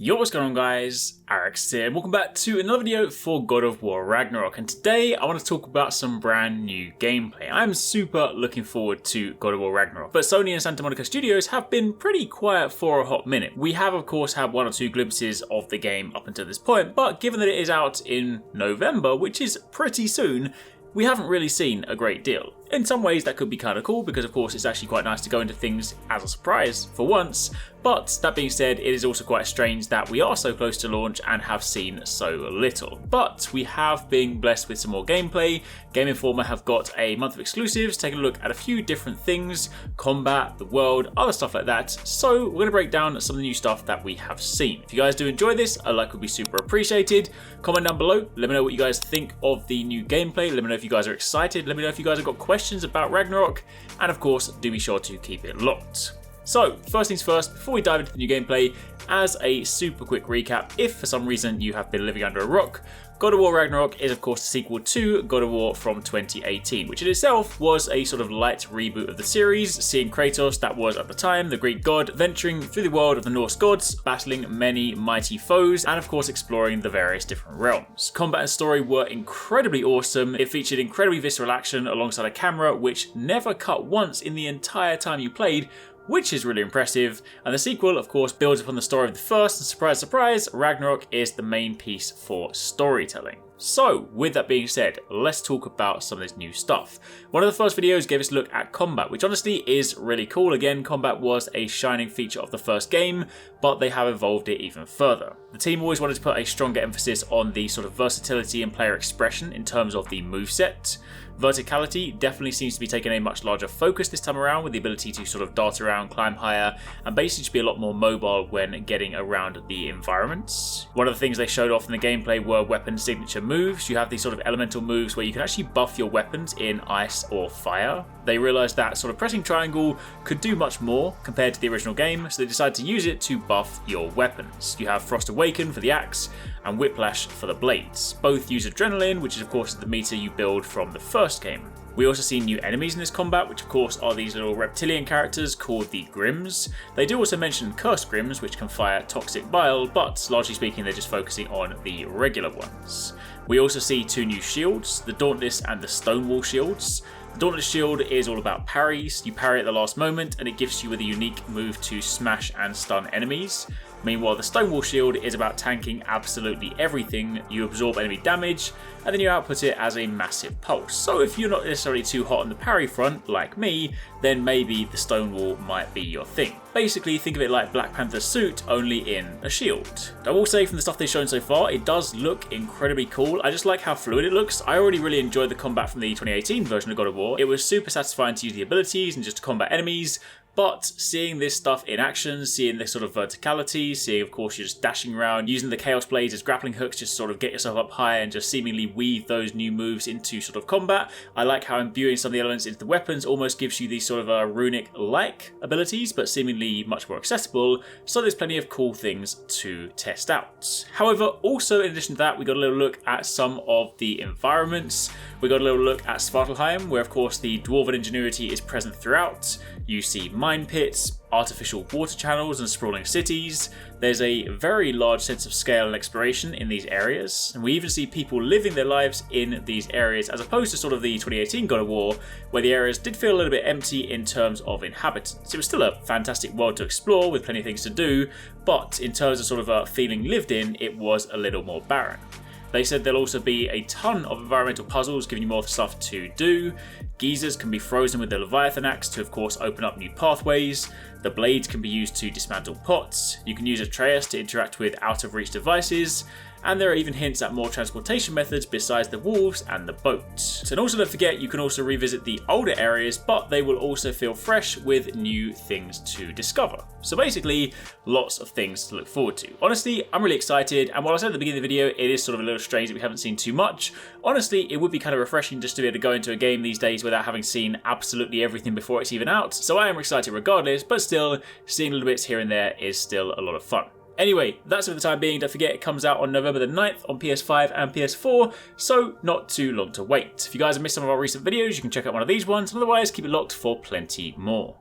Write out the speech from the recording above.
Yo, what's going on guys, HyperX here, and welcome back to another video for God of War Ragnarok, and today I want to talk about some brand new gameplay. I'm super looking forward to God of War Ragnarok, but Sony and Santa Monica Studios have been pretty quiet for a hot minute. We have of course had one or two glimpses of the game up until this point, but given that it is out in November, which is pretty soon, we haven't really seen a great deal. In some ways that could be kind of cool because of course it's actually quite nice to go into things as a surprise for once, but that being said, it is also quite strange that we are so close to launch and have seen so little. But we have been blessed with some more gameplay. Game Informer have got a month of exclusives, taking a look at a few different things, combat, the world, other stuff like that. So we're going to break down some of the new stuff that we have seen. If you guys do enjoy this, a like would be super appreciated. Comment down below, let me know what you guys think of the new gameplay, let me know if you guys are excited, let me know if you guys have got questions about Ragnarok, and of course do be sure to keep it locked. So first things first, before we dive into the new gameplay, as a super quick recap, if for some reason you have been living under a rock, God of War Ragnarok is of course the sequel to God of War from 2018, which in itself was a sort of light reboot of the series, seeing Kratos, that was at the time the Greek god, venturing through the world of the Norse gods, battling many mighty foes, and of course exploring the various different realms. Combat and story were incredibly awesome. It featured incredibly visceral action alongside a camera which never cut once in the entire time you played, which is really impressive, and the sequel of course builds upon the story of the first, and surprise surprise, Ragnarok is the main piece for storytelling. So with that being said, let's talk about some of this new stuff. One of the first videos gave us a look at combat, which honestly is really cool. Again, combat was a shining feature of the first game, but they have evolved it even further. The team always wanted to put a stronger emphasis on the sort of versatility and player expression in terms of the moveset. Verticality definitely seems to be taking a much larger focus this time around, with the ability to sort of dart around, climb higher, and basically just be a lot more mobile when getting around the environments. One of the things they showed off in the gameplay were weapon signature moves. You have these sort of elemental moves where you can actually buff your weapons in ice or fire. They realized that sort of pressing triangle could do much more compared to the original game, so they decided to use it to buff your weapons. You have Frost Awaken for the axe and Whiplash for the blades. Both use adrenaline, which is of course the meter you build from the first game. We also see new enemies in this combat, which of course are these little reptilian characters called the Grims. They do also mention Cursed Grims, which can fire toxic bile, but largely speaking they're just focusing on the regular ones. We also see two new shields, the Dauntless and the Stonewall shields. The Dauntless shield is all about parries. You parry at the last moment and it gives you with a unique move to smash and stun enemies. Meanwhile, the Stonewall shield is about tanking absolutely everything. You absorb enemy damage and then you output it as a massive pulse. So if you're not necessarily too hot on the parry front, like me, then maybe the Stonewall might be your thing. Basically, think of it like Black Panther's suit, only in a shield. I will say from the stuff they've shown so far, it does look incredibly cool. I just like how fluid it looks. I already really enjoyed the combat from the 2018 version of God of War. It was super satisfying to use the abilities and just to combat enemies. But seeing this stuff in action, seeing this sort of verticality, seeing of course you're just dashing around, using the Chaos Blades as grappling hooks just sort of get yourself up high and just seemingly weave those new moves into sort of combat. I like how imbuing some of the elements into the weapons almost gives you these sort of runic-like abilities, but seemingly much more accessible, so there's plenty of cool things to test out. However, also in addition to that, we got a little look at some of the environments. We got a little look at Svartalfheim, where of course the dwarven ingenuity is present throughout. You see mine pits, artificial water channels and sprawling cities. There's a very large sense of scale and exploration in these areas, and we even see people living their lives in these areas as opposed to sort of the 2018 God of War, where the areas did feel a little bit empty in terms of inhabitants. It was still a fantastic world to explore with plenty of things to do, but in terms of sort of feeling lived in, it was a little more barren. They said there'll also be a ton of environmental puzzles giving you more stuff to do. Geysers can be frozen with the Leviathan axe to of course open up new pathways. The blades can be used to dismantle pots. You can use Atreus to interact with out of reach devices. And there are even hints at more transportation methods besides the wolves and the boat. And also don't forget, you can also revisit the older areas, but they will also feel fresh with new things to discover. So basically, lots of things to look forward to. Honestly, I'm really excited, and while I said at the beginning of the video, it is sort of a little strange that we haven't seen too much, honestly, it would be kind of refreshing just to be able to go into a game these days without having seen absolutely everything before it's even out. So I am excited regardless, but still, seeing little bits here and there is still a lot of fun. Anyway, that's it for the time being. Don't forget it comes out on November the 9th on PS5 and PS4, so not too long to wait. If you guys have missed some of our recent videos, you can check out one of these ones, and otherwise keep it locked for plenty more.